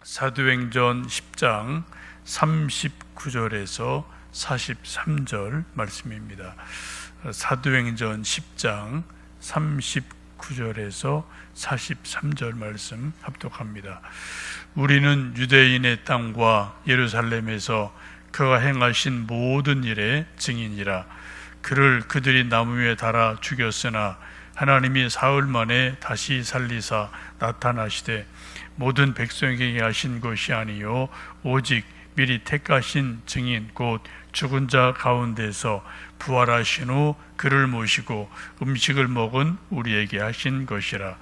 사도행전 10장 39절에서 43절 말씀입니다. 사도행전 10장 39절에서 43절 말씀 합독합니다. 우리는 유대인의 땅과 예루살렘에서 그가 행하신 모든 일의 증인이라. 그를 그들이 나무 위에 달아 죽였으나 하나님이 사흘 만에 다시 살리사 나타나시되 모든 백성에게 하신 것이 아니요 오직 미리 택하신 증인 곧 죽은 자 가운데서 부활하신 후 그를 모시고 음식을 먹은 우리에게 하신 것이라.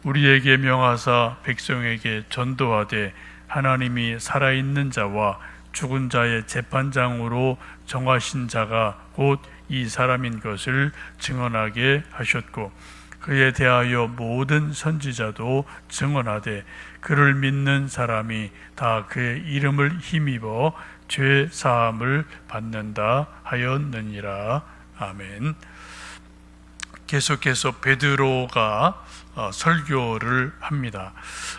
우리에게 명하사 백성에게 전도하되 하나님이 살아있는 자와 죽은 자의 재판장으로 정하신 자가 곧 이 사람인 것을 증언하게 하셨고, 그에 대하여 모든 선지자도 증언하되 그를 믿는 사람이 다 그의 이름을 힘입어 죄 사함을 받는다 하였느니라. 아멘. 계속해서 베드로가 설교를 합니다.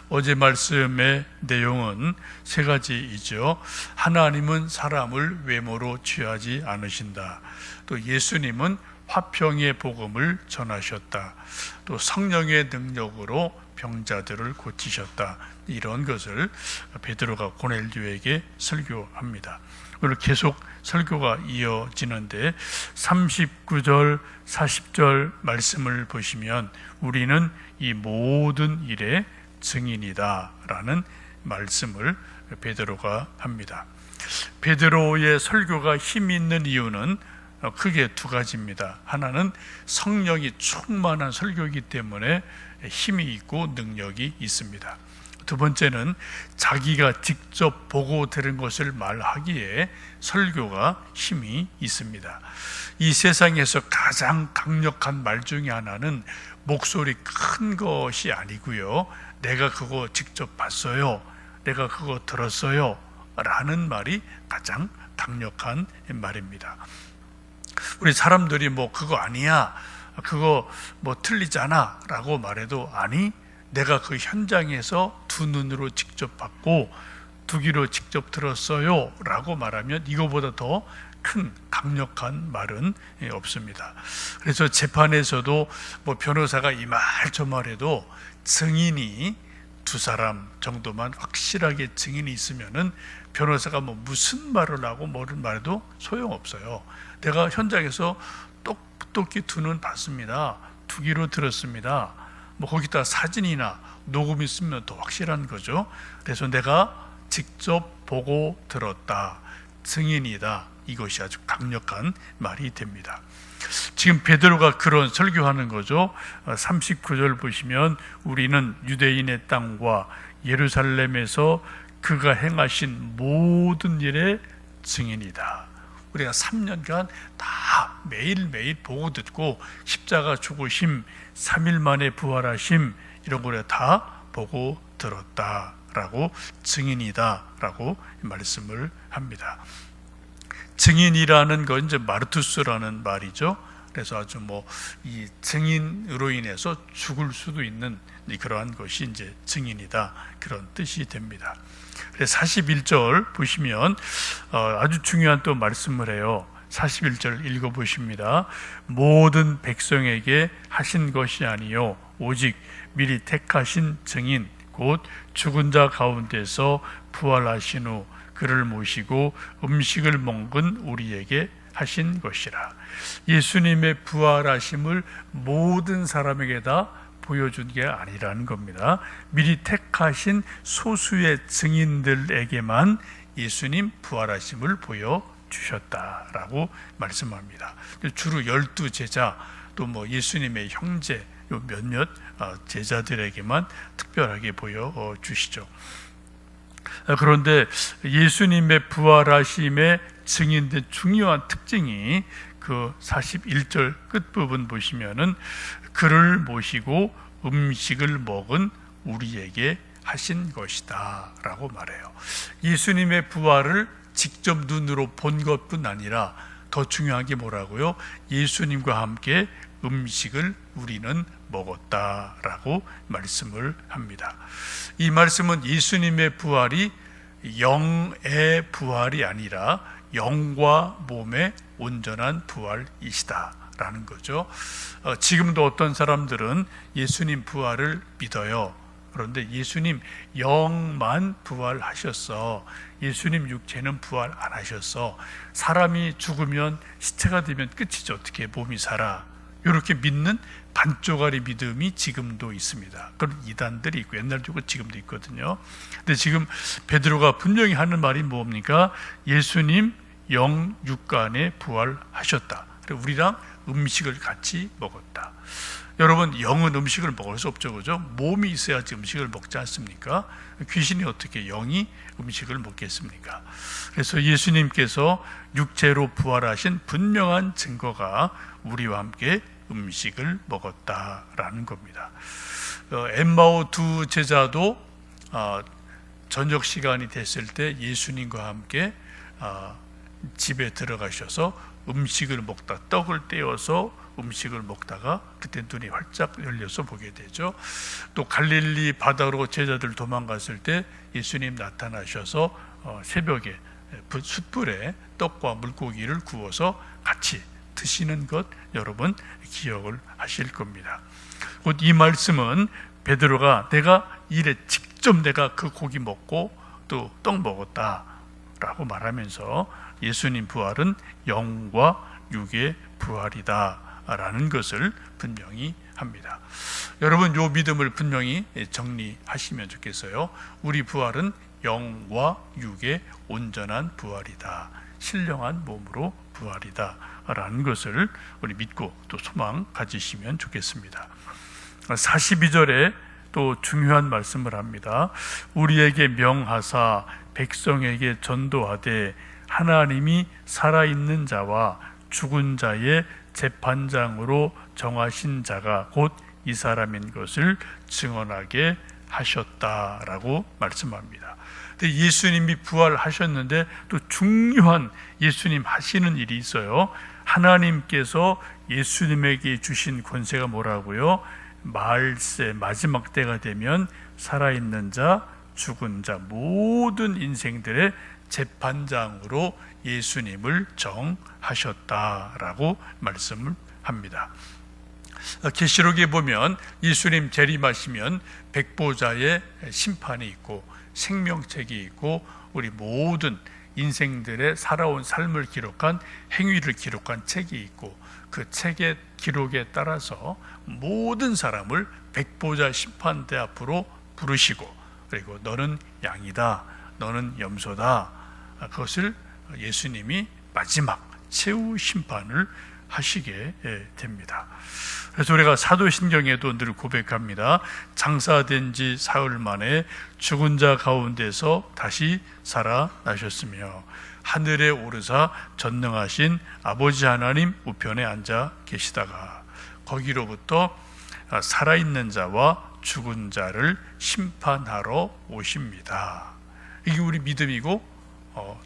어제 말씀의 내용은 세 가지이죠. 하나님은 사람을 외모로 취하지 않으신다. 또 예수님은 화평의 복음을 전하셨다. 또 성령의 능력으로 병자들을 고치셨다. 이런 것을 베드로가 고넬료에게 설교합니다. 오늘 계속 설교가 이어지는데 39절, 40절 말씀을 보시면 우리는 이 모든 일의 증인이다 라는 말씀을 베드로가 합니다. 베드로의 설교가 힘이 있는 이유는 크게 두 가지입니다. 하나는 성령이 충만한 설교이기 때문에 힘이 있고 능력이 있습니다. 두 번째는 자기가 직접 보고 들은 것을 말하기에 설교가 힘이 있습니다. 이 세상에서 가장 강력한 말 중에 하나는 목소리 큰 것이 아니고요, 내가 그거 직접 봤어요, 내가 그거 들었어요 라는 말이 가장 강력한 말입니다. 우리 사람들이 그거 아니야, 그거 틀리잖아 라고 말해도, 아니 내가 그 현장에서 두 눈으로 직접 봤고 두 귀로 직접 들었어요 라고 말하면 이거보다 더 큰 강력한 말은 없습니다. 그래서 재판에서도 변호사가 이 말 저 말해도 증인이 두 사람 정도만 확실하게 증인이 있으면은 변호사가 무슨 말을 하고 뭐를 말해도 소용없어요. 내가 현장에서 똑똑히 두 눈 봤습니다, 두 귀로 들었습니다, 거기다 사진이나 녹음이 있으면 더 확실한 거죠. 그래서 내가 직접 보고 들었다, 증인이다, 이것이 아주 강력한 말이 됩니다. 지금 베드로가 그런 설교하는 거죠. 39절 보시면 우리는 유대인의 땅과 예루살렘에서 그가 행하신 모든 일의 증인이다. 우리가 3년간 다 매일매일 보고 듣고 십자가 죽으심, 3일 만에 부활하심, 이런 걸 다 보고 들었다라고 증인이다라고 말씀을 합니다. 증인이라는 건 이제 마르투스라는 말이죠. 그래서 아주 이 증인으로 인해서 죽을 수도 있는 그러한 것이 이제 증인이다, 그런 뜻이 됩니다. 그래서 41절 보시면 아주 중요한 또 말씀을 해요. 41절 읽어보십니다. 모든 백성에게 하신 것이 아니요 오직 미리 택하신 증인 곧 죽은 자 가운데서 부활하신 후 그를 모시고 음식을 먹은 우리에게 하신 것이라. 예수님의 부활하심을 모든 사람에게 다 보여준 게 아니라는 겁니다. 미리 택하신 소수의 증인들에게만 예수님 부활하심을 보여주셨다라고 말씀합니다. 주로 12제자 또 예수님의 형제 몇몇 제자들에게만 특별하게 보여주시죠. 그런데 예수님의 부활하심의 증인된 중요한 특징이 그 41절 끝부분 보시면은 그를 모시고 음식을 먹은 우리에게 하신 것이다 라고 말해요. 예수님의 부활을 직접 눈으로 본 것뿐 아니라 더 중요한 게 뭐라고요? 예수님과 함께 음식을 우리는 먹었다라고 말씀을 합니다. 이 말씀은 예수님의 부활이 영의 부활이 아니라 영과 몸의 온전한 부활이시다라는 거죠. 지금도 어떤 사람들은 예수님 부활을 믿어요. 그런데 예수님 영만 부활하셨어. 예수님 육체는 부활 안 하셨어. 사람이 죽으면 시체가 되면 끝이죠. 어떻게 몸이 살아. 이렇게 믿는 반쪽짜리 믿음이 지금도 있습니다. 그런 이단들이 있고 옛날도 있고 지금도 있거든요. 근데 지금 베드로가 분명히 하는 말이 뭡니까? 예수님 영 육간에 부활하셨다. 그리고 우리랑 음식을 같이 먹었다. 여러분, 영은 음식을 먹을 수 없죠, 그죠? 몸이 있어야지 음식을 먹지 않습니까? 귀신이 어떻게 영이 음식을 먹겠습니까? 그래서 예수님께서 육체로 부활하신 분명한 증거가 우리와 함께 음식을 먹었다라는 겁니다. 엠마오 두 제자도 저녁 시간이 됐을 때 예수님과 함께 집에 들어가셔서 음식을 먹다 떡을 떼어서 음식을 먹다가 그때 눈이 활짝 열려서 보게 되죠. 또 갈릴리 바다로 제자들 도망갔을 때 예수님 나타나셔서 새벽에 숯불에 떡과 물고기를 구워서 같이 드시는 것 여러분 기억을 하실 겁니다. 곧 이 말씀은 베드로가 내가 이래 직접 내가 그 고기 먹고 또 떡 먹었다라고 말하면서 예수님 부활은 영과 육의 부활이다 라는 것을 분명히 합니다. 여러분, 이 믿음을 분명히 정리하시면 좋겠어요. 우리 부활은 영과 육의 온전한 부활이다. 신령한 몸으로 부활이다 라는 것을 우리 믿고 또 소망 가지시면 좋겠습니다. 42절에 또 중요한 말씀을 합니다. 우리에게 명하사 백성에게 전도하되 하나님이 살아있는 자와 죽은 자의 재판장으로 정하신 자가 곧 이 사람인 것을 증언하게 하셨다라고 말씀합니다. 근데 예수님이 부활하셨는데 또 중요한 예수님 하시는 일이 있어요. 하나님께서 예수님에게 주신 권세가 뭐라고요? 말세 마지막 때가 되면 살아있는 자, 죽은 자 모든 인생들의 재판장으로 예수님을 정하셨다라고 말씀을 합니다. 계시록에 보면 예수님 재림하시면 백보자의 심판이 있고 생명책이 있고 우리 모든 인생들의 살아온 삶을 기록한 행위를 기록한 책이 있고 그 책의 기록에 따라서 모든 사람을 백보자 심판대 앞으로 부르시고 그리고 너는 양이다, 너는 염소다, 그것을 예수님이 마지막 최후 심판을 하시게 됩니다. 그래서 우리가 사도신경에도 늘 고백합니다. 장사된 지 사흘 만에 죽은 자 가운데서 다시 살아나셨으며 하늘에 오르사 전능하신 아버지 하나님 우편에 앉아 계시다가 거기로부터 살아있는 자와 죽은 자를 심판하러 오십니다. 이게 우리 믿음이고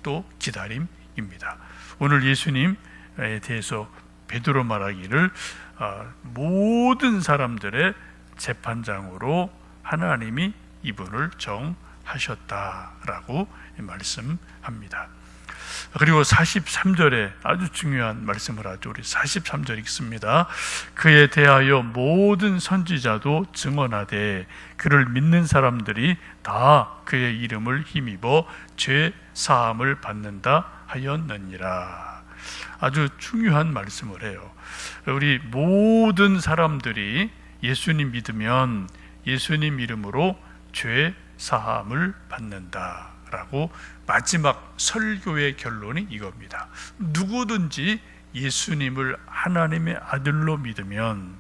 또 기다림입니다. 오늘 예수님에 대해서 베드로 말하기를 모든 사람들의 재판장으로 하나님이 이분을 정하셨다라고 말씀합니다. 그리고 43절에 아주 중요한 말씀을 하죠. 우리 43절 읽습니다. 그에 대하여 모든 선지자도 증언하되 그를 믿는 사람들이 다 그의 이름을 힘입어 죄 사함을 받는다 하였느니라. 아주 중요한 말씀을 해요. 우리 모든 사람들이 예수님 믿으면 예수님 이름으로 죄 사함을 받는다라고 마지막 설교의 결론이 이겁니다. 누구든지 예수님을 하나님의 아들로 믿으면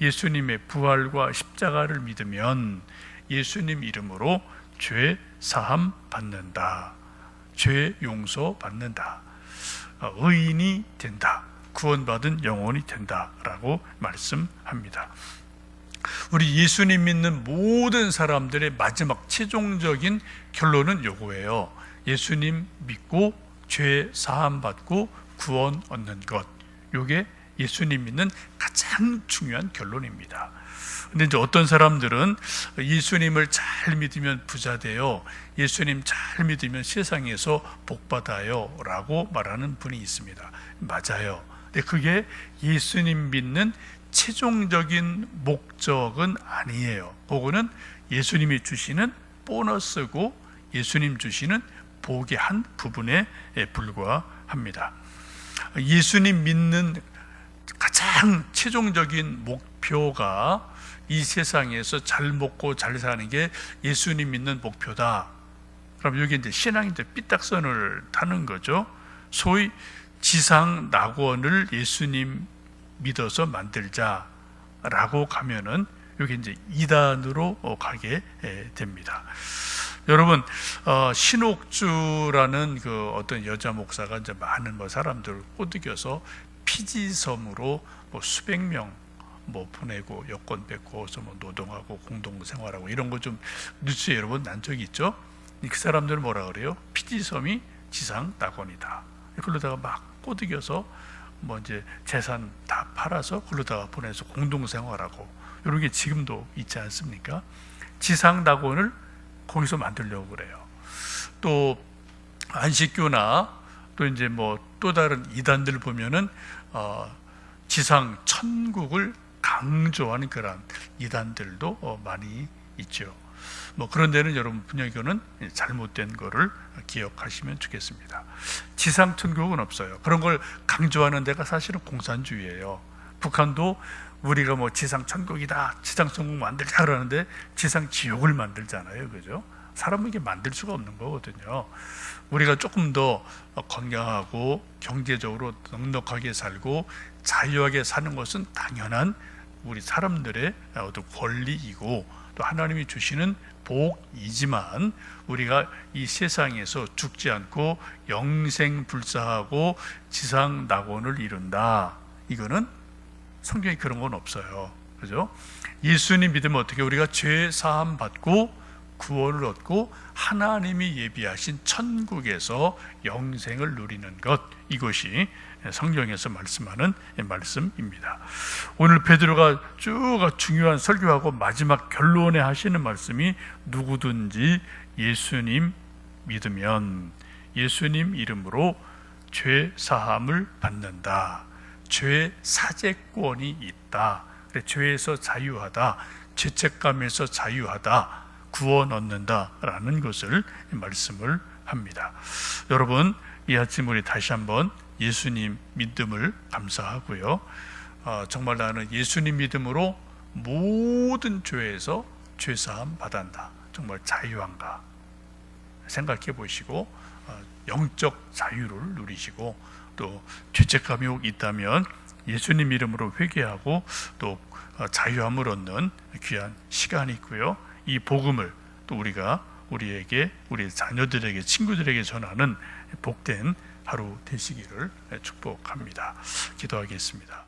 예수님의 부활과 십자가를 믿으면 예수님 이름으로 죄 사함 받는다. 죄 용서 받는다. 의인이 된다. 구원받은 영혼이 된다라고 말씀합니다. 우리 예수님 믿는 모든 사람들의 마지막 최종적인 결론은 요거예요. 예수님 믿고 죄 사함 받고 구원 얻는 것. 요게 예수님 믿는 가장 중요한 결론입니다. 근데 이제 어떤 사람들은 예수님을 잘 믿으면 부자 돼요, 예수님 잘 믿으면 세상에서 복 받아요 라고 말하는 분이 있습니다. 맞아요. 근데 그게 예수님 믿는 최종적인 목적은 아니에요. 그거는 예수님이 주시는 보너스고 예수님 주시는 복의 한 부분에 불과합니다. 예수님 믿는 가장 최종적인 목표가 이 세상에서 잘 먹고 잘 사는 게 예수님 믿는 목표다. 그럼 여기 이제 신앙이 이제 삐딱선을 타는 거죠. 소위 지상 낙원을 예수님 믿어서 만들자라고 가면은 여기 이제 이단으로 가게 됩니다. 여러분, 신옥주라는 그 어떤 여자 목사가 이제 많은 사람들을 꼬드겨서 피지섬으로 수백 명 보내고 여권 뺏고 노동하고 공동 생활하고 이런 거 좀 뉴스에 여러 번 난 적이 있죠. 그 사람들은 뭐라 그래요? 피지섬이 지상 낙원이다. 그러다가 막 꼬드겨서 이제 재산 다 팔아서 그러다가 보내서 공동 생활하고 이런 게 지금도 있지 않습니까? 지상 낙원을 거기서 만들려고 그래요. 또 안식교나 또 이제 또 다른 이단들 보면은 지상 천국을 강조하는 그런 이단들도 많이 있죠. 그런 데는 여러분 분야교는 잘못된 거를 기억하시면 좋겠습니다. 지상 천국은 없어요. 그런 걸 강조하는 데가 사실은 공산주의예요. 북한도 우리가 지상 천국이다, 지상 천국 만들자 그러는데 지상 지옥을 만들잖아요, 그죠? 사람은 이게 만들 수가 없는 거거든요. 우리가 조금 더 건강하고 경제적으로 넉넉하게 살고 자유하게 사는 것은 당연한 우리 사람들의 어떤 권리이고 또 하나님이 주시는 복이지만 우리가 이 세상에서 죽지 않고 영생불사하고 지상 낙원을 이룬다. 이거는 성경에 그런 건 없어요. 그죠? 예수님 믿으면 어떻게 우리가 죄 사함 받고 구원을 얻고 하나님이 예비하신 천국에서 영생을 누리는 것, 이것이 성경에서 말씀하는 말씀입니다. 오늘 베드로가 쭉 중요한 설교하고 마지막 결론에 하시는 말씀이 누구든지 예수님 믿으면 예수님 이름으로 죄 사함을 받는다. 죄 사죄권이 있다. 죄에서 자유하다. 죄책감에서 자유하다. 구원 얻는다라는 것을 말씀을 합니다. 여러분, 이 아침 우리 다시 한번 예수님 믿음을 감사하고요. 정말 나는 예수님 믿음으로 모든 죄에서 죄사함 받았다. 정말 자유한가 생각해 보시고 영적 자유를 누리시고 또 죄책감이 있다면 예수님 이름으로 회개하고 또 자유함을 얻는 귀한 시간이 있고요. 이 복음을 또 우리가 우리에게, 우리 자녀들에게, 친구들에게 전하는 복된 하루 되시기를 축복합니다. 기도하겠습니다.